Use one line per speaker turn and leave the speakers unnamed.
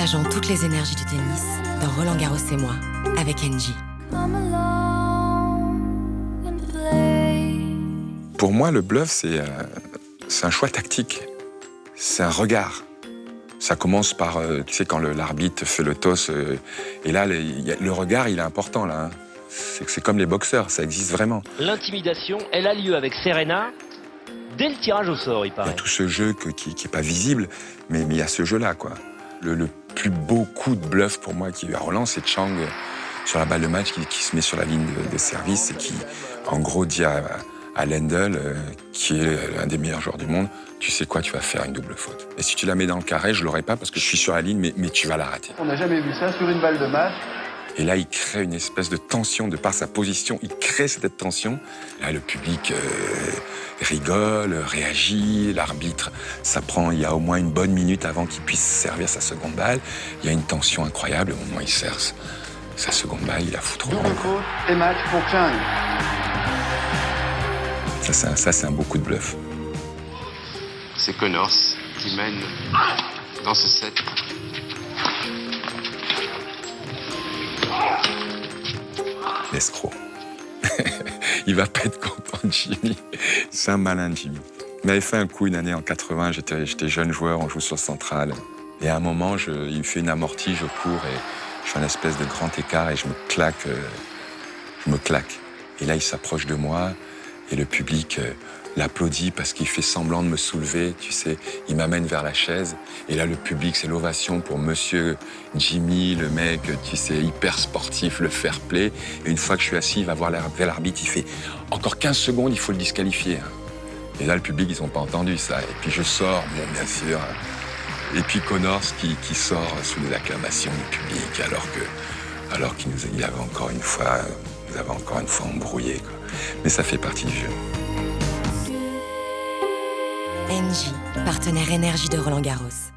Partageons toutes les énergies du tennis dans Roland Garros et moi, avec Engie.
Pour moi, le bluff, c'est un choix tactique. C'est un regard. Ça commence par, tu sais, quand l'arbitre fait le toss, et là, le regard, il est important, là. Hein. C'est comme les boxeurs, ça existe vraiment.
L'intimidation, elle a lieu avec Serena dès le tirage au sort, il paraît.
Il y a tout ce jeu qui n'est pas visible, mais il y a ce jeu-là, quoi. Le plus beau coup de bluff pour moi qui est à Roland, c'est Chang sur la balle de match qui se met sur la ligne de service et qui, en gros, dit à Lendl, qui est l'un des meilleurs joueurs du monde, tu sais quoi, tu vas faire une double faute. Et si tu la mets dans le carré, je l'aurai pas parce que je suis sur la ligne, mais tu vas la rater.
On n'a jamais vu ça sur une balle de match.
Et là, il crée une espèce de tension de par sa position. Il crée cette tension. Là, le public rigole, réagit. L'arbitre, il y a au moins une bonne minute avant qu'il puisse servir sa seconde balle. Il y a une tension incroyable. Au moment où il sert sa seconde balle, il la fout trop loin.
Double faute et match pour Chang.
Ça, c'est un beau coup de bluff.
C'est Connors qui mène dans ce set.
L'escroc. Il va pas être content de Jimmy. C'est un malin, Jimmy. Il m'avait fait un coup une année en 80, j'étais jeune joueur, on joue sur Central. Et à un moment, il me fait une amortie, je cours et je fais un espèce de grand écart et je me claque. Et là, il s'approche de moi et le public l'applaudit parce qu'il fait semblant de me soulever, tu sais. Il m'amène vers la chaise et là, le public, c'est l'ovation pour monsieur Jimmy, le mec, tu sais, hyper sportif, le fair play. Et une fois que je suis assis, il va voir l'arbitre, il fait « Encore 15 secondes, il faut le disqualifier. » Et là, le public, ils n'ont pas entendu ça. Et puis je sors, bon, bien sûr. Et puis Connors qui sort sous les acclamations du public alors qu'il nous avait encore une fois embrouillé, quoi. Mais ça fait partie du jeu.
Engie, partenaire énergie de Roland Garros.